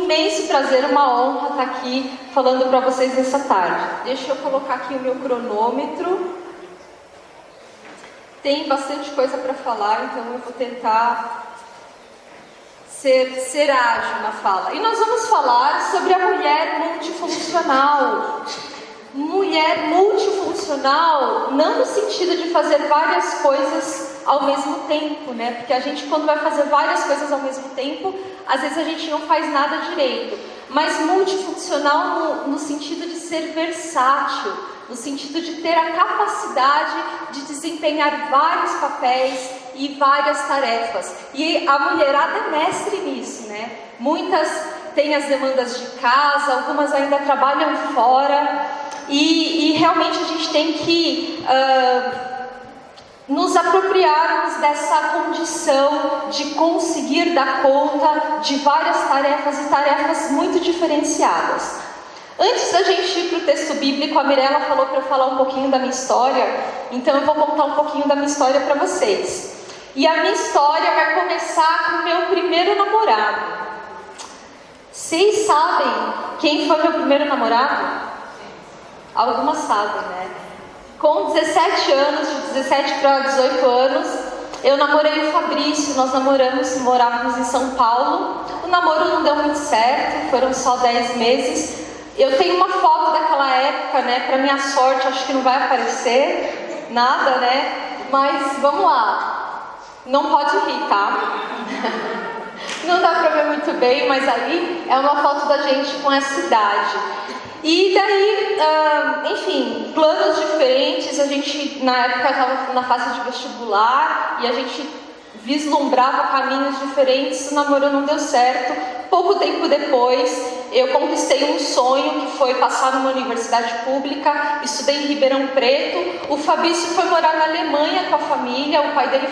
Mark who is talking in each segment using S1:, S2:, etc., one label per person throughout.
S1: imenso prazer, uma honra estar aqui falando para vocês nessa tarde. Deixa eu colocar aqui o meu cronômetro. Tem bastante coisa para falar, então eu vou tentar ser ágil na fala. E nós vamos falar sobre a mulher multifuncional. Mulher multifuncional, não no sentido de fazer várias coisas ao mesmo tempo, né? Porque a gente, quando vai fazer várias coisas ao mesmo tempo, às vezes a gente não faz nada direito. Mas multifuncional no sentido de ser versátil, no sentido de ter a capacidade de desempenhar vários papéis e várias tarefas. E a mulherada é mestre nisso, né? Muitas têm as demandas de casa, algumas ainda trabalham fora. E realmente a gente tem que nos apropriarmos dessa condição de conseguir dar conta de várias tarefas e tarefas muito diferenciadas. Antes da gente ir para o texto bíblico, a Mirella falou para eu falar um pouquinho da minha história, então eu vou contar um pouquinho da minha história para vocês. E a minha história vai começar com o meu primeiro namorado. Vocês sabem quem foi meu primeiro namorado? Algumas sabem, né? Com 17 anos, de 17 para 18 anos, eu namorei o Fabrício, nós morávamos em São Paulo. O namoro não deu muito certo, foram só 10 meses. Eu tenho uma foto daquela época, né? Para minha sorte, acho que não vai aparecer nada, né? Mas vamos lá. Não pode rir, tá? Não dá para ver muito bem, mas aí é uma foto da gente com essa idade. E daí, enfim, planos diferentes, a gente na época estava na fase de vestibular e a gente vislumbrava caminhos diferentes, o namoro não deu certo. Pouco tempo depois, eu conquistei um sonho que foi passar numa universidade pública, estudei em Ribeirão Preto. O Fabrício foi morar na Alemanha com a família, o pai dele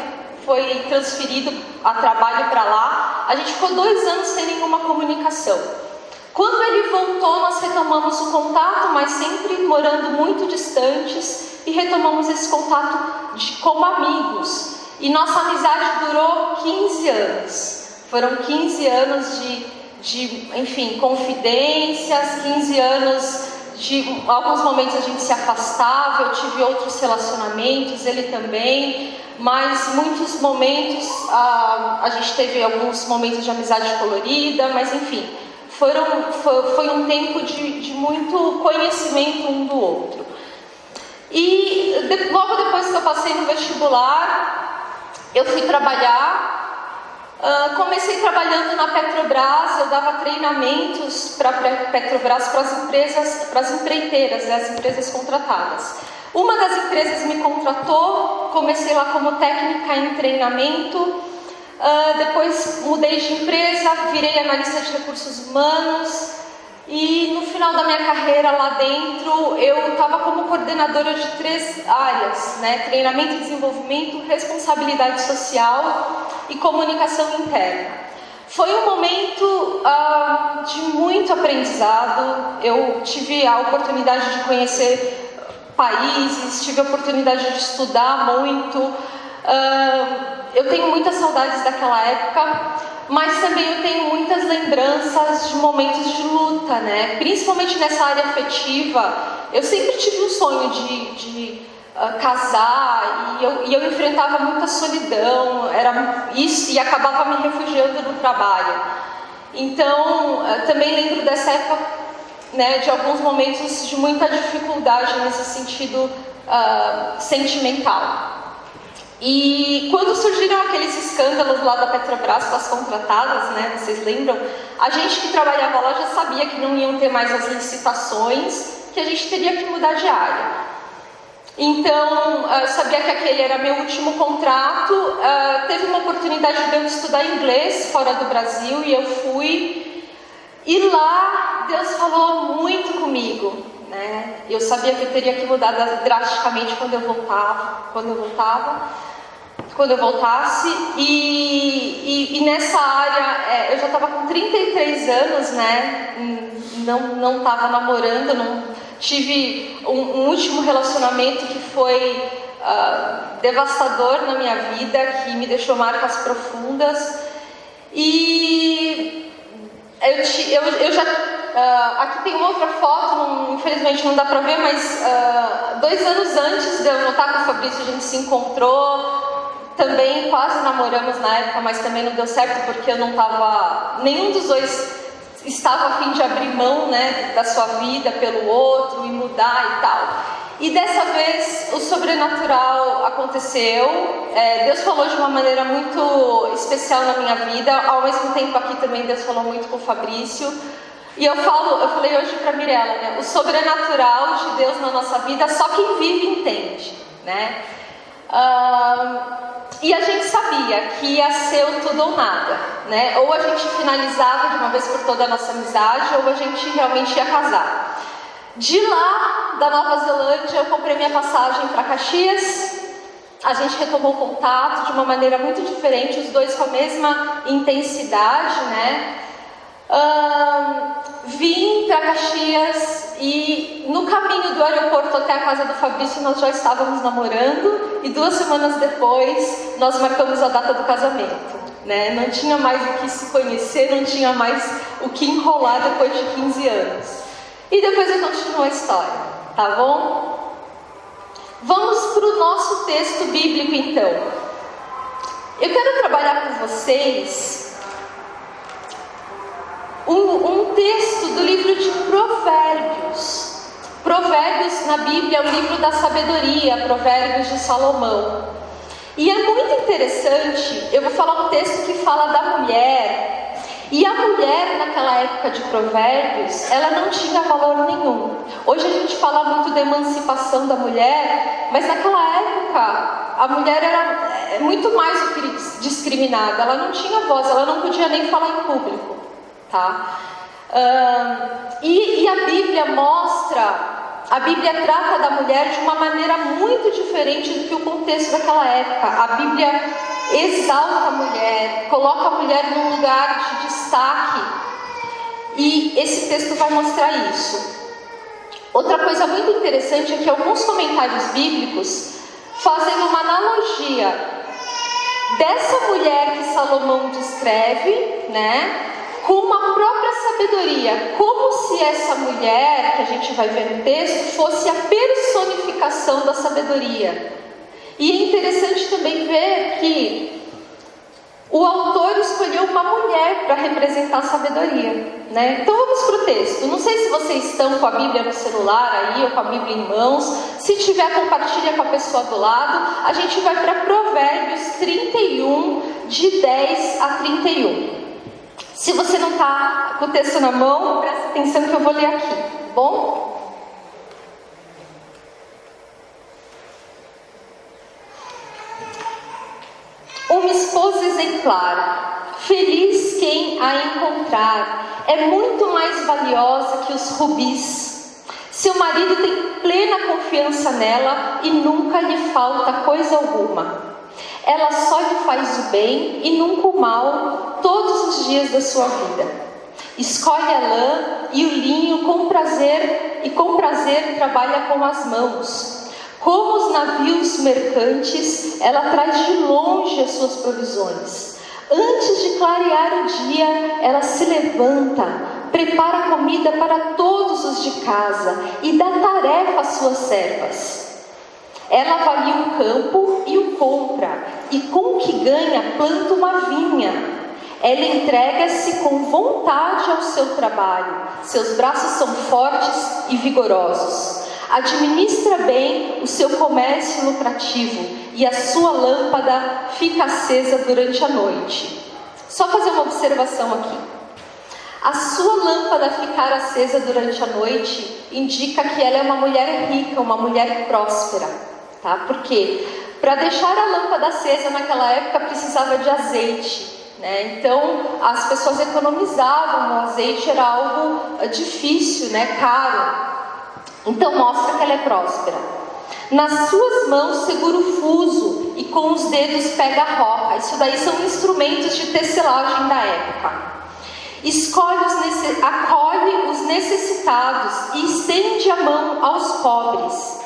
S1: foi transferido a trabalho para lá. A gente ficou 2 anos sem nenhuma comunicação. Quando ele voltou, nós retomamos o contato, mas sempre morando muito distantes, e retomamos esse contato como amigos. E nossa amizade durou 15 anos. Foram 15 anos de enfim, confidências, 15 anos de alguns momentos a gente se afastava, eu tive outros relacionamentos, ele também, mas muitos momentos, a gente teve alguns momentos de amizade colorida, mas enfim, foi um tempo de muito conhecimento um do outro. E logo depois que eu passei no vestibular, eu fui trabalhar. Comecei trabalhando na Petrobras, eu dava treinamentos para a Petrobras, para as empreiteiras, né, as empresas contratadas. Uma das empresas me contratou, comecei lá como técnica em treinamento. Depois mudei de empresa, virei analista de recursos humanos e no final da minha carreira lá dentro eu estava como coordenadora de 3 áreas, né? Treinamento e desenvolvimento, responsabilidade social e comunicação interna. Foi um momento de muito aprendizado. Eu tive a oportunidade de conhecer países, tive a oportunidade de estudar muito. Eu tenho muitas saudades daquela época, mas também eu tenho muitas lembranças de momentos de luta, né? Principalmente nessa área afetiva. Eu sempre tive um sonho de casar e eu enfrentava muita solidão, era isso, e acabava me refugiando no trabalho. Então, também lembro dessa época, né, de alguns momentos de muita dificuldade nesse sentido sentimental. E quando surgiram aqueles escândalos lá da Petrobras com as contratadas, né, vocês lembram? A gente que trabalhava lá já sabia que não iam ter mais as licitações, que a gente teria que mudar de área. Então, eu sabia que aquele era meu último contrato. Teve uma oportunidade de eu estudar inglês fora do Brasil e eu fui. E lá Deus falou muito comigo, né? Eu sabia que eu teria que mudar drasticamente quando eu voltasse, e nessa área eu já estava com 33 anos, né? Não estava namorando, não tive um último relacionamento que foi devastador na minha vida, que me deixou marcas profundas, e eu já... aqui tem uma outra foto, infelizmente não dá pra ver, mas 2 anos antes de eu voltar com o Fabrício, a gente se encontrou. Também quase namoramos na época, mas também não deu certo porque eu não estava... Nenhum dos dois estava a fim de abrir mão, né, da sua vida pelo outro e mudar e tal. E dessa vez o sobrenatural aconteceu. Deus falou de uma maneira muito especial na minha vida. Ao mesmo tempo aqui também Deus falou muito com o Fabrício. E eu falei hoje para a Mirella, né, o sobrenatural de Deus na nossa vida só quem vive entende, né? E a gente sabia que ia ser o tudo ou nada, né? Ou a gente finalizava de uma vez por toda a nossa amizade, ou a gente realmente ia casar. De lá, da Nova Zelândia, eu comprei minha passagem para Caxias. A gente retomou o contato de uma maneira muito diferente, os dois com a mesma intensidade, né? Vim para Caxias e no caminho do aeroporto até a casa do Fabrício nós já estávamos namorando e 2 semanas depois nós marcamos a data do casamento, né? Não tinha mais o que se conhecer, não tinha mais o que enrolar depois de 15 anos. E depois eu continuo a história, tá bom? Vamos para o nosso texto bíblico então. Eu quero trabalhar com vocês um texto do livro de Provérbios. Provérbios na Bíblia é o livro da sabedoria, Provérbios de Salomão. E é muito interessante, eu vou falar um texto que fala da mulher. E a mulher naquela época de Provérbios, ela não tinha valor nenhum. Hoje a gente fala muito da emancipação da mulher, mas naquela época a mulher era muito mais do que discriminada. Ela não tinha voz, ela não podia nem falar em público. Tá? E a Bíblia a Bíblia trata da mulher de uma maneira muito diferente do que o contexto daquela época. A Bíblia exalta a mulher, coloca a mulher num lugar de destaque, e esse texto vai mostrar isso. Outra coisa muito interessante é que alguns comentários bíblicos fazem uma analogia dessa mulher que Salomão descreve, né, com a própria sabedoria, como se essa mulher, que a gente vai ver no texto, fosse a personificação da sabedoria. E é interessante também ver que o autor escolheu uma mulher para representar a sabedoria, né? Então vamos para o texto. Não sei se vocês estão com a Bíblia no celular aí, ou com a Bíblia em mãos. Se tiver, compartilha com a pessoa do lado. A gente vai para Provérbios 31, de 10 a 31. Se você não está com o texto na mão, presta atenção que eu vou ler aqui, tá bom? Uma esposa exemplar, feliz quem a encontrar, é muito mais valiosa que os rubis. Seu marido tem plena confiança nela e nunca lhe falta coisa alguma. Ela só lhe faz o bem e nunca o mal todos os dias da sua vida. Escolhe a lã e o linho com prazer, e com prazer trabalha com as mãos. Como os navios mercantes, ela traz de longe as suas provisões. Antes de clarear o dia, ela se levanta, prepara comida para todos os de casa e dá tarefa às suas servas. Ela avalia um campo e o compra, e com o que ganha planta uma vinha. Ela entrega-se com vontade ao seu trabalho, seus braços são fortes e vigorosos. Administra bem o seu comércio lucrativo, e a sua lâmpada fica acesa durante a noite. Só fazer uma observação aqui. A sua lâmpada ficar acesa durante a noite indica que ela é uma mulher rica, uma mulher próspera. Tá? Porque para deixar a lâmpada acesa naquela época precisava de azeite, né? Então as pessoas economizavam, o azeite era algo difícil, né? Caro. Então mostra que ela é próspera. Nas suas mãos segura o fuso e com os dedos pega a roca. Isso daí são instrumentos de tecelagem da época. Acolhe os necessitados e estende a mão aos pobres.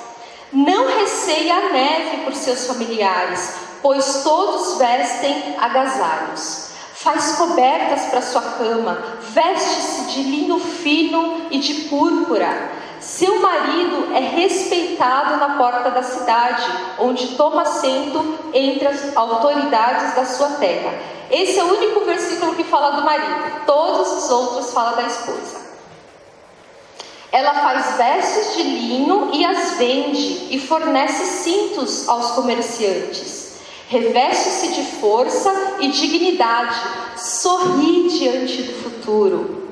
S1: Não receia a neve por seus familiares, pois todos vestem agasalhos. faz cobertas para sua cama, veste-se de linho fino e de púrpura. Seu marido é respeitado na porta da cidade, onde toma assento entre as autoridades da sua terra. Esse é o único versículo que fala do marido, todos os outros falam da esposa. Ela faz vestes de linho e as vende, e fornece cintos aos comerciantes. Reveste-se de força e dignidade, sorri diante do futuro.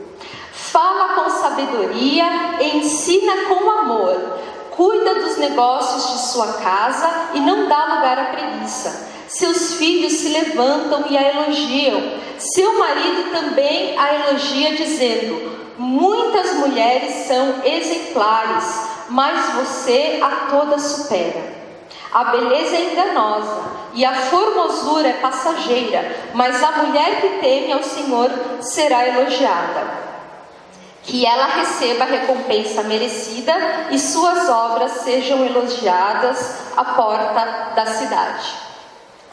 S1: Fala com sabedoria e ensina com amor. Cuida dos negócios de sua casa e não dá lugar à preguiça. Seus filhos se levantam e a elogiam. Seu marido também a elogia, dizendo: muitas mulheres são exemplares, mas você a todas supera. A beleza é enganosa e a formosura é passageira, mas a mulher que teme ao Senhor será elogiada. Que ela receba a recompensa merecida e suas obras sejam elogiadas à porta da cidade.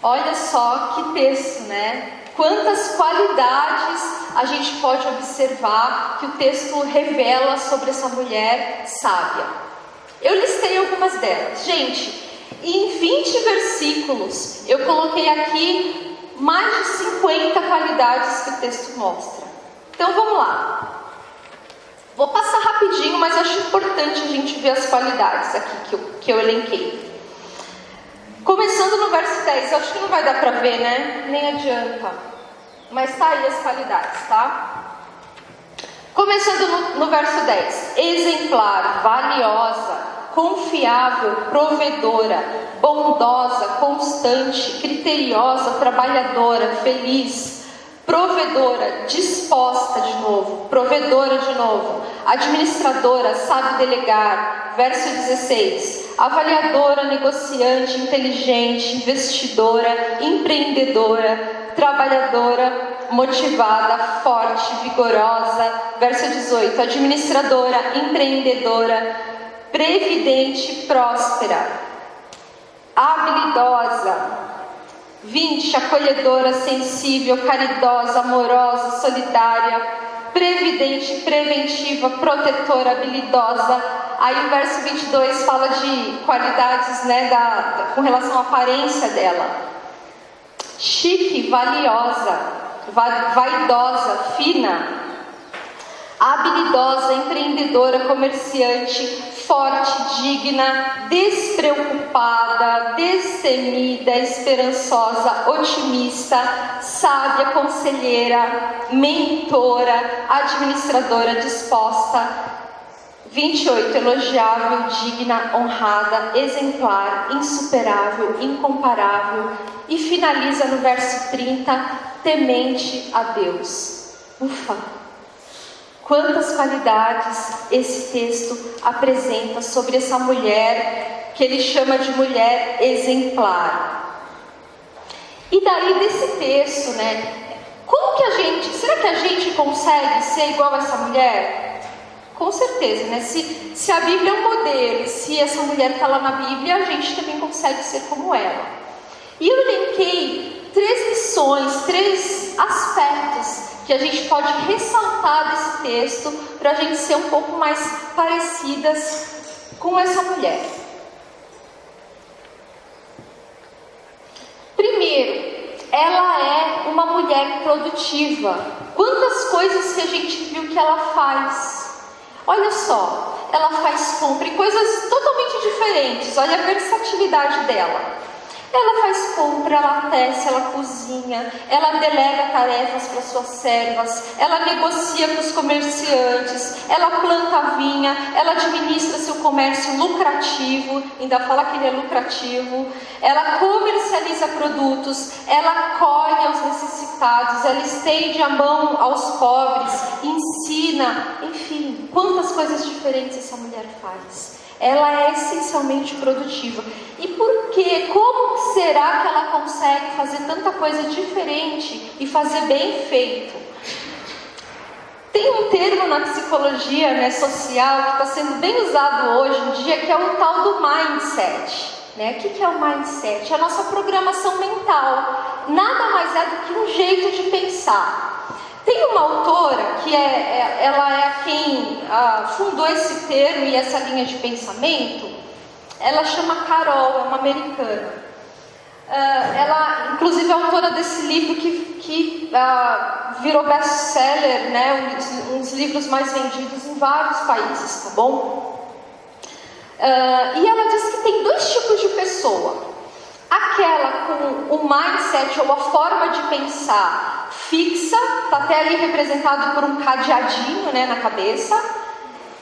S1: Olha só que texto, né? Quantas qualidades a gente pode observar que o texto revela sobre essa mulher sábia. Eu listei algumas delas. Gente, em 20 versículos, eu coloquei aqui mais de 50 qualidades que o texto mostra. Então vamos lá. Vou passar rapidinho, mas acho importante a gente ver as qualidades aqui que eu elenquei. Começando no verso 10, eu acho que não vai dar para ver, né? Nem adianta. Mas tá aí as qualidades, tá? Começando no verso 10. Exemplar, valiosa, confiável, provedora, bondosa, constante, criteriosa, trabalhadora, feliz, provedora, disposta de novo, provedora de novo, administradora, sabe delegar, verso 16, avaliadora, negociante, inteligente, investidora, empreendedora, trabalhadora, motivada, forte, vigorosa, verso 18, administradora, empreendedora, previdente, próspera, habilidosa, 20, acolhedora, sensível, caridosa, amorosa, solidária, previdente, preventiva, protetora, habilidosa. Aí o verso 22 fala de qualidades, né, com relação à aparência dela. Chique, valiosa, vaidosa, fina, habilidosa, empreendedora, comerciante, forte, digna, despreocupada, destemida, esperançosa, otimista, sábia, conselheira, mentora, administradora, disposta. 28, elogiável, digna, honrada, exemplar, insuperável, incomparável. E finaliza no verso 30, temente a Deus. Ufa! Quantas qualidades esse texto apresenta sobre essa mulher, que ele chama de mulher exemplar. E daí desse texto, né? Como que será que a gente consegue ser igual a essa mulher? Com certeza, né? Se a Bíblia é um modelo, se essa mulher está lá na Bíblia, a gente também consegue ser como ela. E eu elenquei 3 lições, 3 aspectos que a gente pode ressaltar desse texto para a gente ser um pouco mais parecidas com essa mulher. Primeiro, ela é uma mulher produtiva. Quantas coisas que a gente viu que ela faz. Olha só, ela faz compra e coisas totalmente diferentes. Olha a versatilidade dela. Ela faz compra, ela tece, ela cozinha, ela delega tarefas para suas servas, ela negocia com os comerciantes, ela planta vinha, ela administra seu comércio lucrativo, ainda fala que ele é lucrativo, ela comercializa produtos, ela acolhe aos necessitados, ela estende a mão aos pobres, ensina, enfim, quantas coisas diferentes essa mulher faz. Ela é essencialmente produtiva. E por quê? Como será que ela consegue fazer tanta coisa diferente e fazer bem feito? Tem um termo na psicologia, né, social que está sendo bem usado hoje em dia, que é o tal do mindset. Né? O que é o mindset? É a nossa programação mental. nada mais é do que um jeito de pensar. Tem uma autora que ela é quem fundou esse termo e essa linha de pensamento. Ela chama Carol, é uma americana. Ela, inclusive, é autora desse livro que virou best-seller, né? Um dos livros mais vendidos em vários países, tá bom? E ela diz que tem dois tipos de pessoa. Aquela com o mindset ou a forma de pensar fixa, está até ali representado por um cadeadinho, né, na cabeça.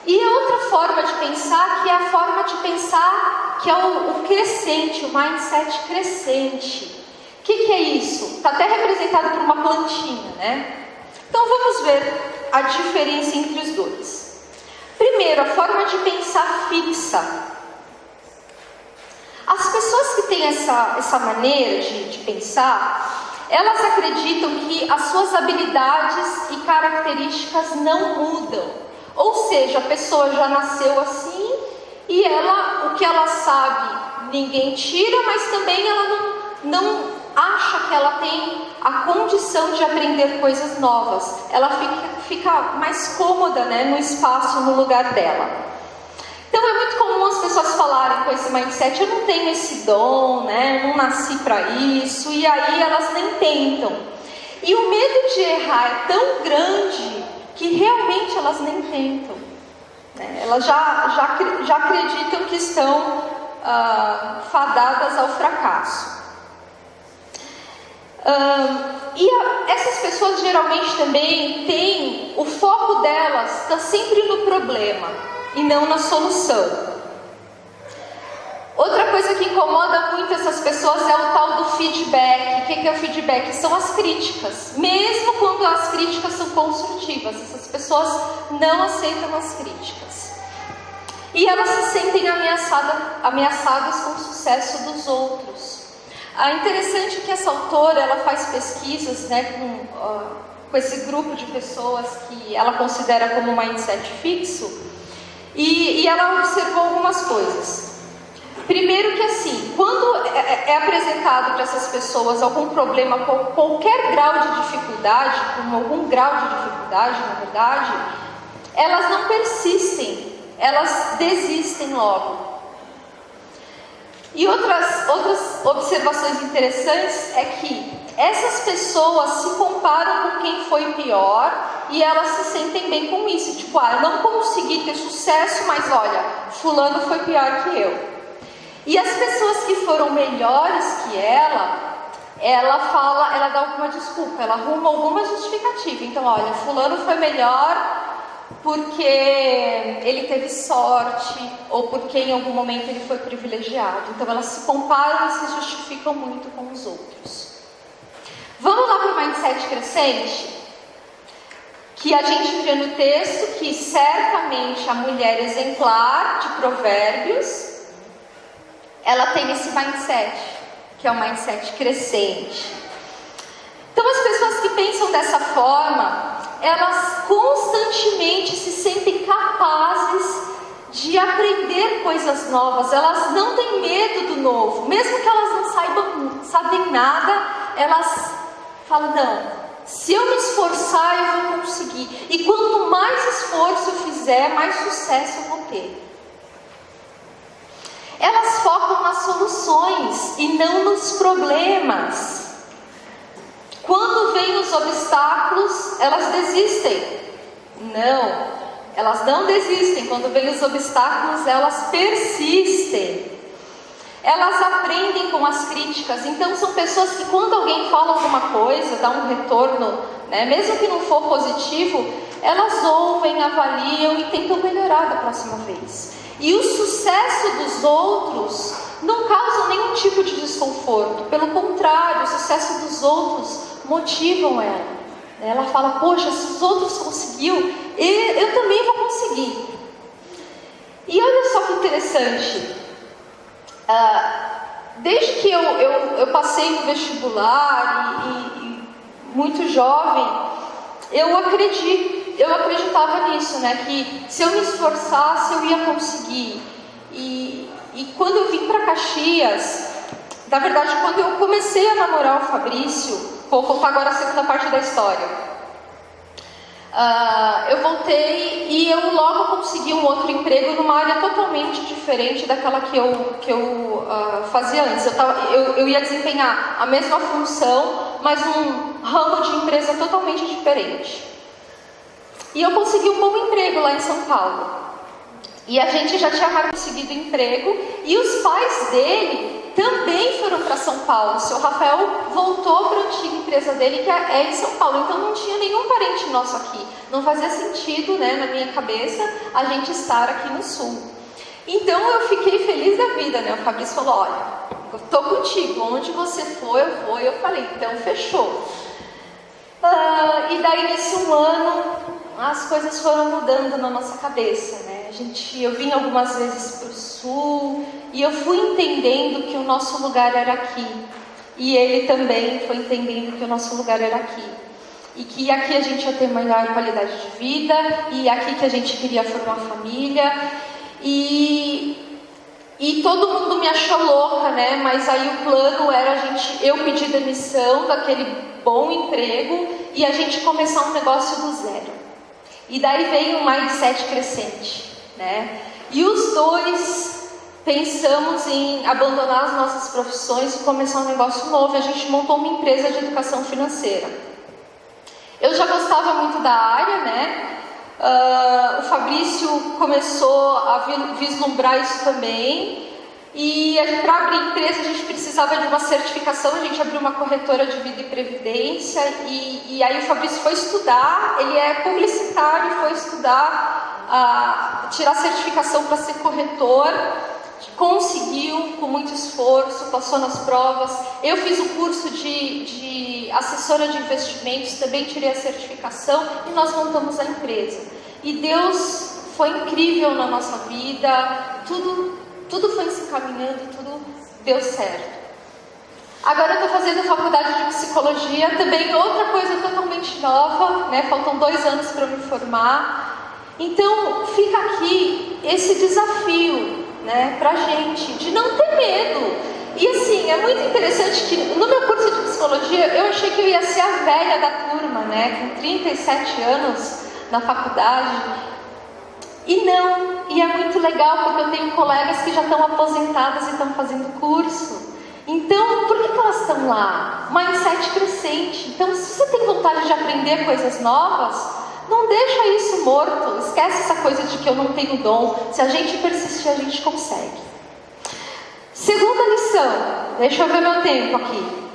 S1: E a outra forma de pensar, que é a forma de pensar que é o crescente, o mindset crescente. O que é isso? Está até representado por uma plantinha, né? Então vamos ver a diferença entre os dois. Primeiro, a forma de pensar fixa. As pessoas que têm essa maneira de pensar, elas acreditam que as suas habilidades e características não mudam. Ou seja, a pessoa já nasceu assim e o que ela sabe, ninguém tira, mas também ela não acha que ela tem a condição de aprender coisas novas. Ela fica mais cômoda, né, no espaço, no lugar dela. Então é muito comum as pessoas falarem com esse mindset: eu não tenho esse dom, né? Eu não nasci para isso, e aí elas nem tentam. E o medo de errar é tão grande que realmente elas nem tentam, né? Elas já acreditam que estão fadadas ao fracasso. Essas pessoas geralmente também têm, o foco delas está sempre no problema e não na solução. Outra coisa que incomoda muito essas pessoas é o tal do feedback. O que é o feedback? São as críticas. Mesmo quando as críticas são construtivas, essas pessoas não aceitam as críticas. E elas se sentem ameaçadas com o sucesso dos outros. É interessante que essa autora, ela faz pesquisas, né, com esse grupo de pessoas que ela considera como mindset fixo. E ela observou algumas coisas. Primeiro que assim, quando é apresentado para essas pessoas algum problema com qualquer grau de dificuldade, com algum grau de dificuldade, na verdade, elas não persistem, elas desistem logo. E outras observações interessantes é que essas pessoas se comparam com quem foi pior e elas se sentem bem com isso. Tipo, eu não consegui ter sucesso, mas olha, fulano foi pior que eu. E as pessoas que foram melhores que ela dá alguma desculpa, ela arruma alguma justificativa. Então, olha, fulano foi melhor porque ele teve sorte, ou porque em algum momento ele foi privilegiado. Então elas se comparam e se justificam muito com os outros. Vamos lá para o mindset crescente? Que a gente vê no texto que certamente a mulher exemplar de Provérbios, ela tem esse mindset, que é o mindset crescente. Então as pessoas que pensam dessa forma, elas constantemente se sentem capazes de aprender coisas novas. Elas não têm medo do novo, mesmo que elas não sabem nada, elas falam: não, se eu me esforçar eu vou conseguir, e quanto mais esforço eu fizer, mais sucesso eu vou ter. Elas focam nas soluções e não nos problemas. Quando vêm os obstáculos, elas desistem. Não, elas não desistem. Quando vêm os obstáculos, elas persistem. Elas aprendem com as críticas. Então são pessoas que, quando alguém fala alguma coisa, dá um retorno, né, mesmo que não for positivo, elas ouvem, avaliam e tentam melhorar da próxima vez. E o sucesso dos outros não causa nenhum tipo de desconforto. Pelo contrário, o sucesso dos outros motivam ela. Ela fala: poxa, se os outros conseguiu, eu também vou conseguir. E olha só que interessante. Desde que eu passei no vestibular e muito jovem, eu acreditava nisso, né? Que se eu me esforçasse, eu ia conseguir. E quando eu vim para Caxias, Na verdade, quando eu comecei a namorar o Fabrício, vou contar agora a segunda parte da história. Eu voltei e eu logo consegui um outro emprego numa área totalmente diferente daquela que eu fazia antes. Eu ia desempenhar a mesma função, mas num ramo de empresa totalmente diferente. E eu consegui um bom emprego lá em São Paulo. E a gente já tinha conseguido emprego e os pais dele também foram para São Paulo. O seu Rafael voltou para a antiga empresa dele, que é em São Paulo. Então não tinha nenhum parente nosso aqui. Não fazia sentido, né, na minha cabeça, a gente estar aqui no Sul. Então eu fiquei feliz da vida, né? O Fabrício falou, olha, eu estou contigo, onde você for, eu vou. E eu falei, então fechou. E daí nesse um ano, as coisas foram mudando na nossa cabeça, né? Eu vim algumas vezes para o Sul e eu fui entendendo que o nosso lugar era aqui. E ele também foi entendendo que o nosso lugar era aqui. E que aqui a gente ia ter melhor qualidade de vida, e aqui que a gente queria formar família. E todo mundo me achou louca, né? Mas aí o plano era eu pedir demissão daquele bom emprego e a gente começar um negócio do zero. E daí veio um mindset crescente, né? E os dois pensamos em abandonar as nossas profissões e começar um negócio novo. A gente montou uma empresa de educação financeira. Eu já gostava muito da área, né? O Fabrício começou a vislumbrar isso também. E para abrir empresa a gente precisava de uma certificação. A gente abriu uma corretora de vida e previdência. E aí o Fabrício foi estudar. Ele é publicitário, foi estudar, tirar certificação para ser corretor. Conseguiu com muito esforço, passou nas provas. Eu fiz o curso de assessora de investimentos, também tirei a certificação e nós montamos a empresa. E Deus foi incrível na nossa vida, tudo foi se encaminhando, tudo deu certo. Agora eu estou fazendo faculdade de psicologia, também outra coisa totalmente nova, né? Faltam 2 anos para eu me formar. Então fica aqui esse desafio, né, pra gente, de não ter medo. E assim, é muito interessante que no meu curso de psicologia, eu achei que eu ia ser a velha da turma, né, com 37 anos na faculdade. E não, e é muito legal porque eu tenho colegas que já estão aposentadas e estão fazendo curso. Então, por que elas estão lá? Mindset crescente. Então, se você tem vontade de aprender coisas novas, não deixa isso morto, esquece essa coisa de que eu não tenho dom. Se a gente persistir, a gente consegue. Segunda lição, deixa eu ver meu tempo aqui.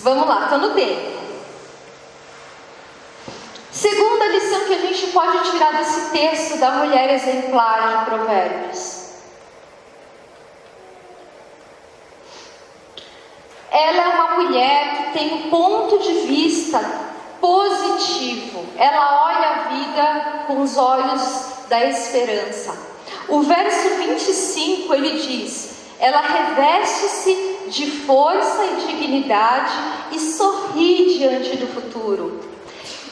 S1: Vamos lá, estou no tempo. Segunda lição que a gente pode tirar desse texto da mulher exemplar de Provérbios. Ela é uma mulher que tem um ponto de vista positivo. Ela olha a vida com os olhos da esperança. O verso 25 ele diz: ela reveste-se de força e dignidade e sorri diante do futuro.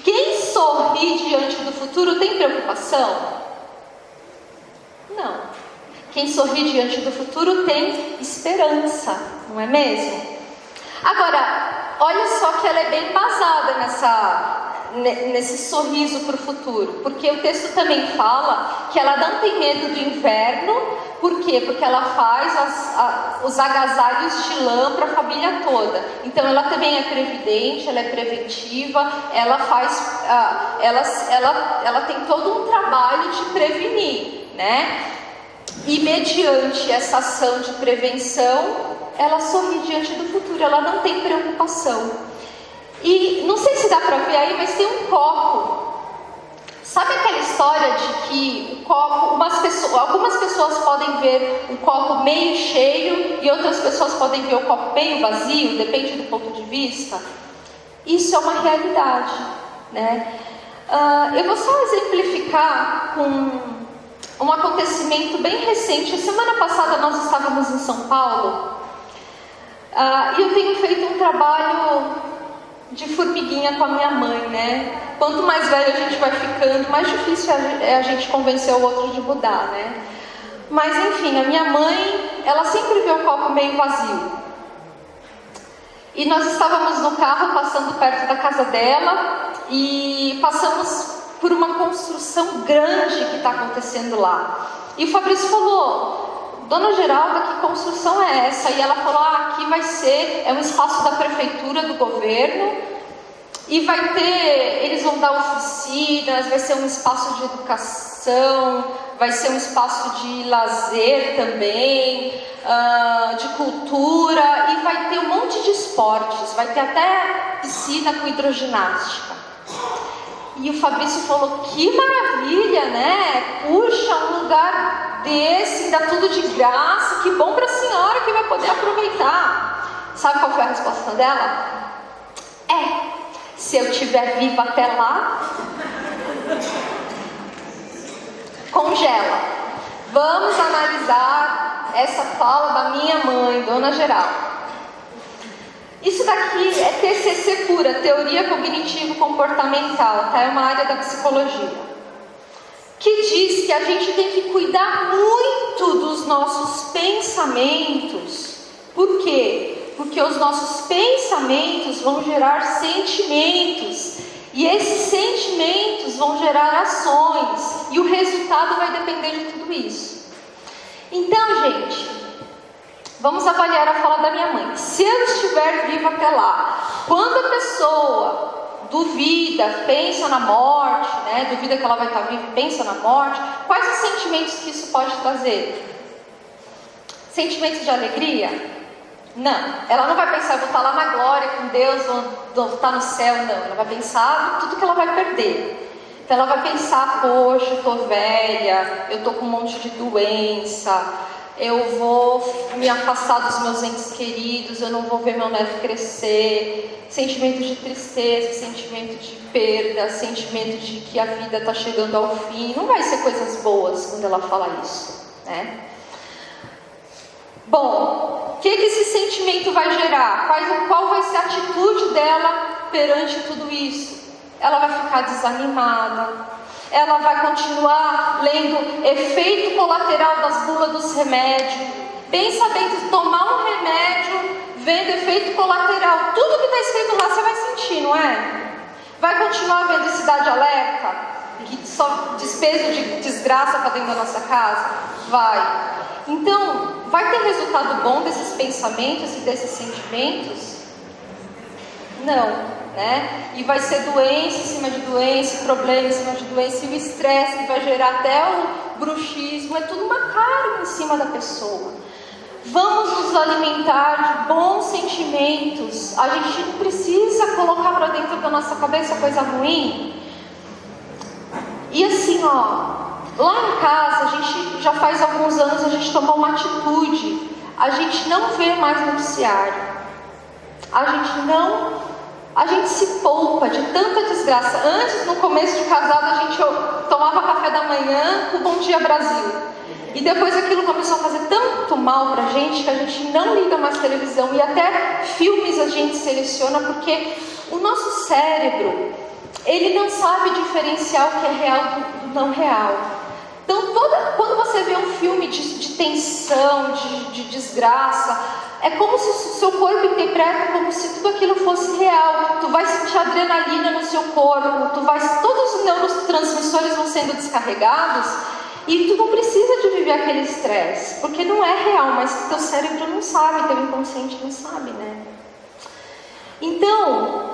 S1: Quem sorri diante do futuro tem preocupação? Não. Quem sorri diante do futuro tem esperança, não é mesmo? Agora, olha só que ela é bem embasada nesse sorriso para o futuro, porque o texto também fala que ela não tem medo do inverno. Por quê? Porque ela faz os agasalhos de lã para a família toda. Então ela também é previdente, ela é preventiva, ela faz, ela tem todo um trabalho de prevenir, né? E mediante essa ação de prevenção, ela sorri diante do futuro, ela não tem preocupação. E não sei se dá para ver aí, mas tem um copo. Sabe aquela história de que o copo, algumas pessoas podem ver o copo meio cheio e outras pessoas podem ver o copo meio vazio, depende do ponto de vista? Isso é uma realidade, né? Eu vou só exemplificar com um acontecimento bem recente. Semana passada nós estávamos em São Paulo e eu tenho feito um trabalho de formiguinha com a minha mãe, né? Quanto mais velho a gente vai ficando, mais difícil é a gente convencer o outro de mudar, né? Mas enfim, a minha mãe, ela sempre vê o copo meio vazio. E nós estávamos no carro passando perto da casa dela e passamos por uma construção grande que está acontecendo lá. E o Fabrício falou: Dona Geralda, que construção é essa? E ela falou: aqui vai ser, é um espaço da prefeitura, do governo, e vai ter, eles vão dar oficinas, vai ser um espaço de educação, vai ser um espaço de lazer também, de cultura, e vai ter um monte de esportes, vai ter até piscina com hidroginástica. E o Fabrício falou: que maravilha, né? Puxa, um lugar desse, dá tudo de graça, que bom para a senhora que vai poder aproveitar. Sabe qual foi a resposta dela? Se eu estiver viva até lá, congela. Vamos analisar essa fala da minha mãe, Dona Geralda. Isso daqui é TCC pura, Teoria Cognitivo-Comportamental, tá? É uma área da psicologia, que diz que a gente tem que cuidar muito dos nossos pensamentos. Por quê? Porque os nossos pensamentos vão gerar sentimentos, e esses sentimentos vão gerar ações, e o resultado vai depender de tudo isso. Então, gente, vamos avaliar a fala da minha mãe. Se eu estiver viva até lá, quando a pessoa duvida, pensa na morte, né? Duvida que ela vai estar viva, pensa na morte, quais os sentimentos que isso pode trazer? Sentimentos de alegria? Não, ela não vai pensar: vou estar lá na glória com Deus, vou estar no céu. Não, ela vai pensar em tudo que ela vai perder. Então ela vai pensar: poxa, eu estou velha, eu estou com um monte de doença, eu vou me afastar dos meus entes queridos, eu não vou ver meu neto crescer. Sentimento de tristeza, sentimento de perda, sentimento de que a vida está chegando ao fim. Não vai ser coisas boas quando ela fala isso, né? Bom, o que esse sentimento vai gerar? Qual vai ser a atitude dela perante tudo isso? Ela vai ficar desanimada, ela vai continuar lendo efeito colateral das bulas dos remédios, bem sabendo tomar um remédio, vendo efeito colateral, tudo que está escrito lá você vai sentir, não é? Vai continuar vendo Cidade Alerta, que só despejo de desgraça para dentro da nossa casa? Vai. Então, vai ter resultado bom desses pensamentos e desses sentimentos? Não, né? E vai ser doença em cima de doença, problema em cima de doença, e o estresse que vai gerar até o bruxismo, é tudo uma carga em cima da pessoa. Vamos nos alimentar de bons sentimentos. A gente não precisa colocar para dentro da nossa cabeça coisa ruim. E assim, lá em casa, a gente já faz alguns anos, a gente tomou uma atitude. A gente não vê mais noticiário. A gente se poupa de tanta desgraça. Antes, no começo de casado, a gente tomava café da manhã com Bom Dia Brasil. E depois aquilo começou a fazer tanto mal pra gente que a gente não liga mais televisão. E até filmes a gente seleciona, porque o nosso cérebro, ele não sabe diferenciar o que é real do não real. Então, quando você vê um filme de tensão, de desgraça, é como se o seu corpo interpreta como se tudo aquilo fosse real. Tu vai sentir adrenalina no seu corpo, todos os neurotransmissores vão sendo descarregados, e tu não precisa de viver aquele estresse, porque não é real, mas teu cérebro não sabe, teu inconsciente não sabe, né? Então,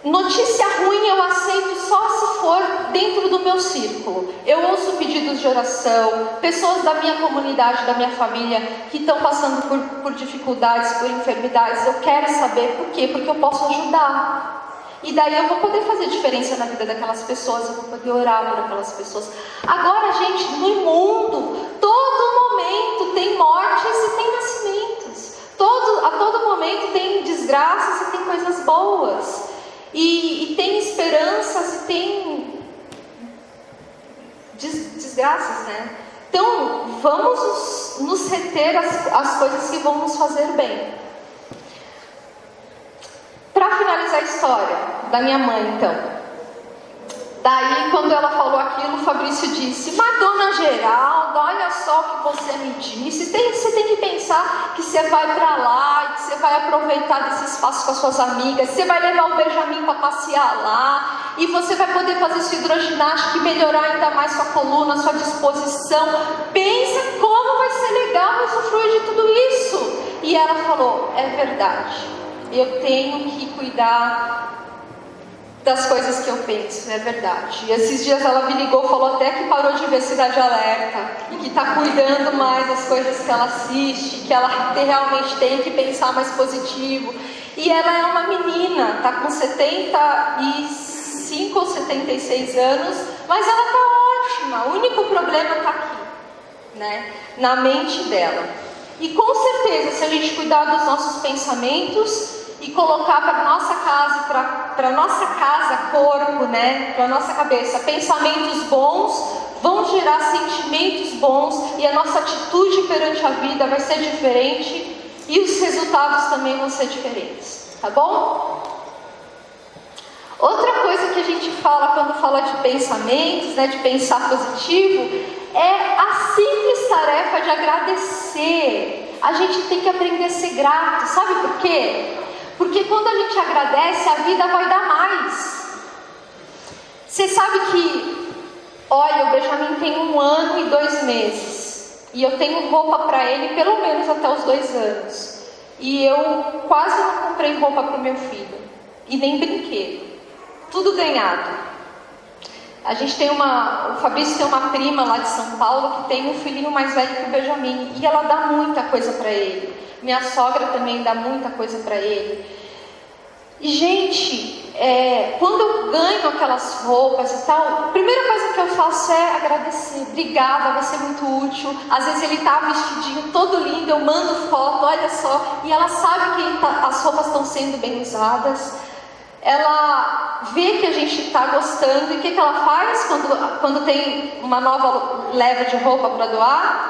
S1: notícia ruim eu aceito só se for dentro do meu círculo. Eu ouço pedidos de oração, pessoas da minha comunidade, da minha família, que estão passando por dificuldades, por enfermidades. Eu quero saber por quê, porque eu posso ajudar. E daí eu vou poder fazer diferença na vida daquelas pessoas, eu vou poder orar por aquelas pessoas. Agora, gente, no mundo, todo momento tem mortes e tem nascimentos. A todo momento tem desgraças e tem coisas boas. E tem esperanças e tem desgraças, né? Então, vamos nos reter às coisas que vão nos fazer bem. Para finalizar a história da minha mãe, então, Daí, quando ela falou aquilo, o Fabrício disse: mas dona Geralda, olha só o que você me disse. Você tem que pensar que você vai para lá, e que você vai aproveitar desse espaço com as suas amigas, você vai levar o Benjamin para passear lá, e você vai poder fazer sua hidroginástica e melhorar ainda mais sua coluna, sua disposição. Pensa como vai ser legal usufruir de tudo isso. E ela falou: é verdade, eu tenho que cuidar das coisas que eu penso, é verdade. E esses dias ela me ligou, falou até que parou de ver Cidade Alerta e que está cuidando mais das coisas que ela assiste, que ela realmente tem que pensar mais positivo. E ela é uma menina, está com 75 ou 76 anos, mas ela está ótima. O único problema está aqui, né? Na mente dela. E com certeza, se a gente cuidar dos nossos pensamentos e colocar para nossa casa, corpo, né, para nossa cabeça, pensamentos bons, vão gerar sentimentos bons, e a nossa atitude perante a vida vai ser diferente, e os resultados também vão ser diferentes, tá bom? Outra coisa que a gente fala quando fala de pensamentos, né, de pensar positivo, é a simples tarefa de agradecer. A gente tem que aprender a ser grato, sabe por quê? Porque quando a gente agradece, a vida vai dar mais. Você sabe que, olha, o Benjamin tem 1 ano e 2 meses. E eu tenho roupa para ele pelo menos até os 2 anos. E eu quase não comprei roupa para o meu filho. E nem brinquedo. Tudo ganhado. A gente tem o Fabrício tem uma prima lá de São Paulo que tem um filhinho mais velho que o Benjamin. E ela dá muita coisa para ele. Minha sogra também dá muita coisa para ele. E, gente, quando eu ganho aquelas roupas e tal, a primeira coisa que eu faço é agradecer. Obrigada, vai ser muito útil. Às vezes ele tá vestidinho todo lindo, eu mando foto, olha só. E ela sabe que as roupas estão sendo bem usadas. Ela vê que a gente está gostando. E o que ela faz quando tem uma nova leva de roupa para doar?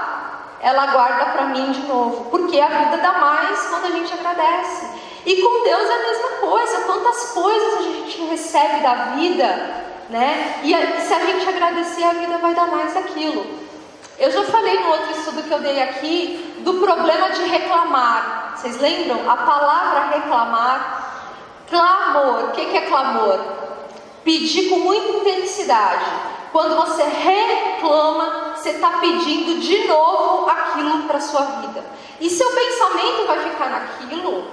S1: Ela guarda para mim de novo, porque a vida dá mais quando a gente agradece. E com Deus é a mesma coisa. Quantas coisas a gente recebe da vida, né? E se a gente agradecer, a vida vai dar mais daquilo. Eu já falei no outro estudo que eu dei aqui do problema de reclamar. Vocês lembram? A palavra reclamar, clamor. O que é clamor? Pedir com muita intensidade. Quando você reclama, você está pedindo de novo aquilo para a sua vida. E seu pensamento vai ficar naquilo,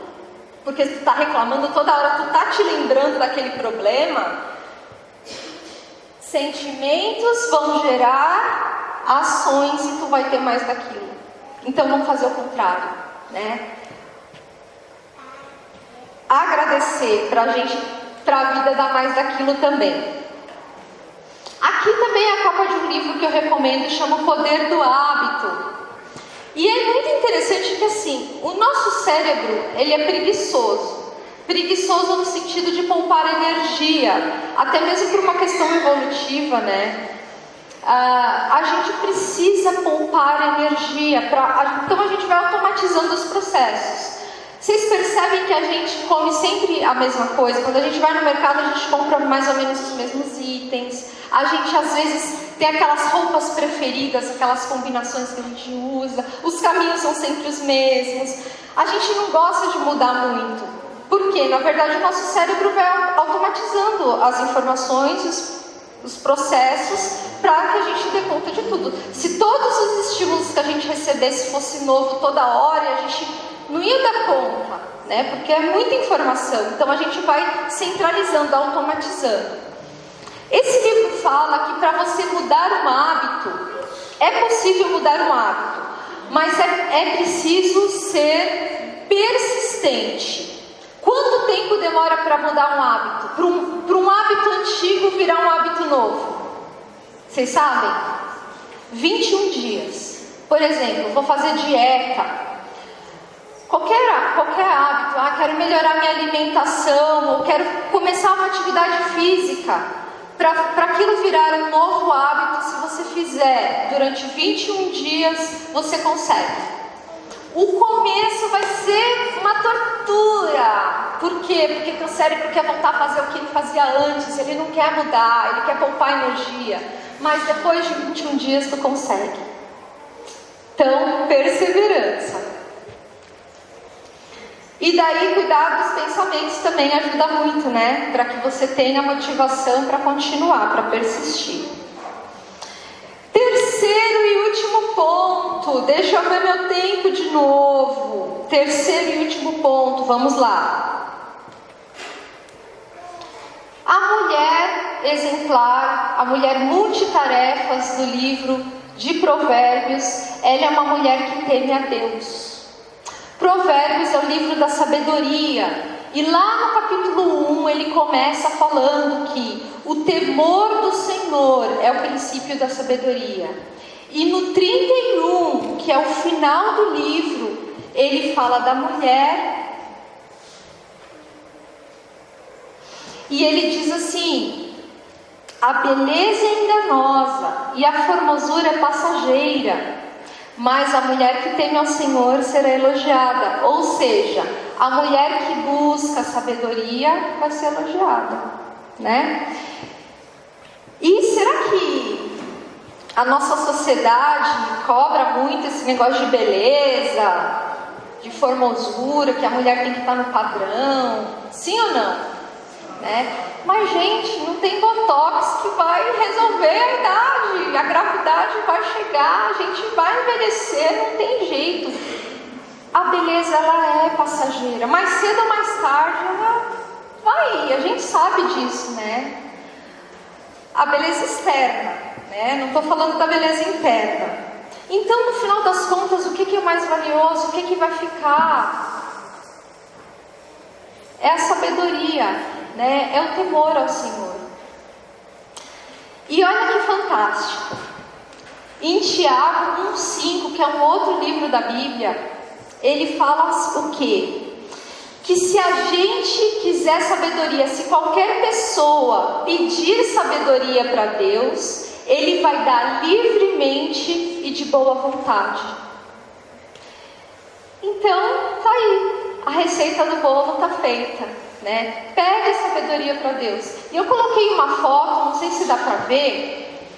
S1: porque tu está reclamando toda hora, tu está te lembrando daquele problema. Sentimentos vão gerar ações e tu vai ter mais daquilo. Então vamos fazer o contrário, né? Agradecer para a vida dar mais daquilo também. Aqui também é a capa de um livro que eu recomendo, chama O Poder do Hábito. E é muito interessante que, assim, o nosso cérebro, ele é preguiçoso. Preguiçoso no sentido de poupar energia, até mesmo por uma questão evolutiva, né? A gente precisa poupar energia, então a gente vai automatizando os processos. Vocês percebem que a gente come sempre a mesma coisa? Quando a gente vai no mercado, a gente compra mais ou menos os mesmos itens. A gente às vezes tem aquelas roupas preferidas, aquelas combinações que a gente usa. Os caminhos são sempre os mesmos. A gente não gosta de mudar muito. Por quê? Na verdade, o nosso cérebro vai automatizando as informações, os processos, para que a gente dê conta de tudo. Se todos os estímulos que a gente recebesse fosse novo toda hora, a gente não ia dar conta, né? Porque é muita informação. Então a gente vai centralizando, automatizando. Esse livro fala que para você mudar um hábito, é possível mudar um hábito, mas é preciso ser persistente. Quanto tempo demora para mudar um hábito? Para um hábito antigo virar um hábito novo? Vocês sabem? 21 dias. Por exemplo, vou fazer dieta. Qualquer hábito, quero melhorar minha alimentação, ou quero começar uma atividade física. Para aquilo virar um novo hábito, se você fizer durante 21 dias, você consegue. O começo vai ser uma tortura. Por quê? Porque teu cérebro quer voltar a fazer o que ele fazia antes, ele não quer mudar, ele quer poupar energia. Mas depois de 21 dias tu consegue. Então, perseverança. E daí cuidar dos pensamentos também ajuda muito, né? Para que você tenha motivação para continuar, para persistir. Terceiro e último ponto, deixa eu ver meu tempo de novo. Terceiro e último ponto, vamos lá. A mulher exemplar, a mulher multitarefas do livro de Provérbios, ela é uma mulher que teme a Deus. Provérbios é o livro da sabedoria. E lá no capítulo 1 ele começa falando que o temor do Senhor é o princípio da sabedoria. E no 31, que é o final do livro, ele fala da mulher. E ele diz assim: a beleza é enganosa e a formosura é passageira, mas a mulher que teme ao Senhor será elogiada. Ou seja, a mulher que busca sabedoria vai ser elogiada, né? E será que a nossa sociedade cobra muito esse negócio de beleza, de formosura, que a mulher tem que estar no padrão? Sim ou não? Né? Mas, gente, não tem botox que vai resolver a idade. A gravidade vai chegar, a gente vai envelhecer, não tem jeito. A beleza, ela é passageira. Mais cedo ou mais tarde, ela vai. A gente sabe disso, né? A beleza externa, né? Não estou falando da beleza interna. Então, no final das contas, o que é mais valioso? O que vai ficar? É a sabedoria, né? É o temor ao Senhor. E olha que fantástico. Em Tiago 1,5, que é um outro livro da Bíblia, ele fala o quê? Que se a gente quiser sabedoria, se qualquer pessoa pedir sabedoria para Deus, Ele vai dar livremente e de boa vontade. Então, tá aí, a receita do bolo tá feita, né? Pede a sabedoria para Deus. E eu coloquei uma foto, não sei se dá para ver,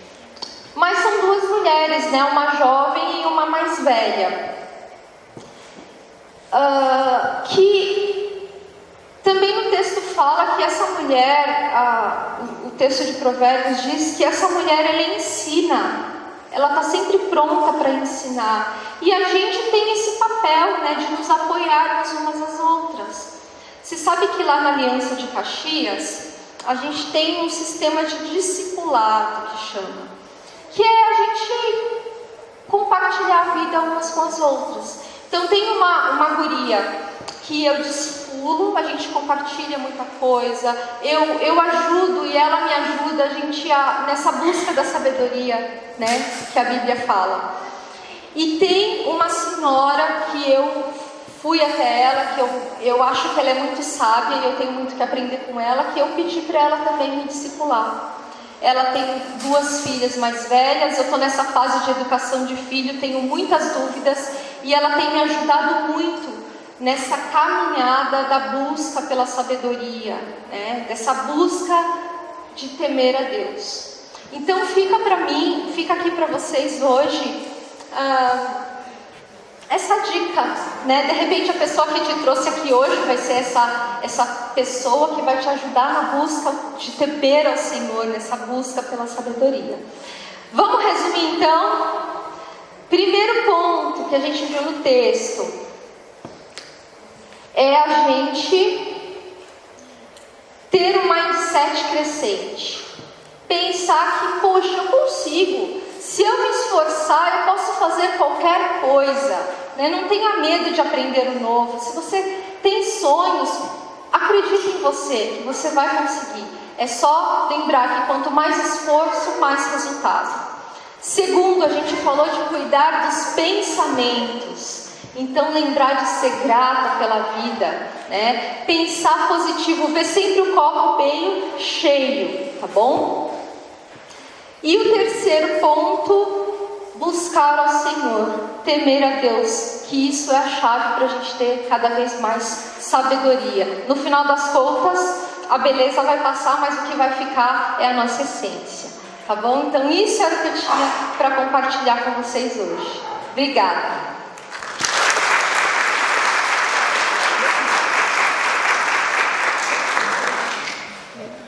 S1: mas são duas mulheres, né? Uma jovem e uma mais velha. Que também no texto fala que essa mulher, o texto de Provérbios diz que essa mulher, ela ensina, ela está sempre pronta para ensinar, e a gente tem esse papel, né, de nos apoiarmos umas às outras. Você sabe que lá na Aliança de Caxias, a gente tem um sistema de discipulado, que chama, que é a gente compartilhar a vida umas com as outras. Então tem uma guria que eu discipulo, a gente compartilha muita coisa, eu ajudo e ela me ajuda, a gente nessa busca da sabedoria, né, que a Bíblia fala. E tem uma senhora que eu fui até ela, que eu acho que ela é muito sábia e eu tenho muito que aprender com ela, que eu pedi para ela também me discipular. Ela tem 2 filhas mais velhas, eu estou nessa fase de educação de filho, tenho muitas dúvidas, e ela tem me ajudado muito nessa caminhada da busca pela sabedoria, né? Dessa busca de temer a Deus. Então fica para mim, fica aqui para vocês hoje, essa dica, né? De repente a pessoa que te trouxe aqui hoje vai ser essa pessoa que vai te ajudar na busca de temer ao Senhor, nessa busca pela sabedoria. Vamos resumir então? Primeiro ponto que a gente viu no texto é a gente ter um mindset crescente. Pensar que, poxa, eu consigo. Se eu me esforçar, eu posso fazer qualquer coisa, né? Não tenha medo de aprender o novo. Se você tem sonhos, acredite em você, que você vai conseguir. É só lembrar que quanto mais esforço, mais resultado. Segundo, a gente falou de cuidar dos pensamentos. Então, lembrar de ser grata pela vida, né? Pensar positivo, ver sempre o copo meio cheio, tá bom? E o terceiro ponto, buscar ao Senhor, temer a Deus, que isso é a chave para a gente ter cada vez mais sabedoria. No final das contas, a beleza vai passar, mas o que vai ficar é a nossa essência, tá bom? Então isso era o que eu tinha para compartilhar com vocês hoje. Obrigada!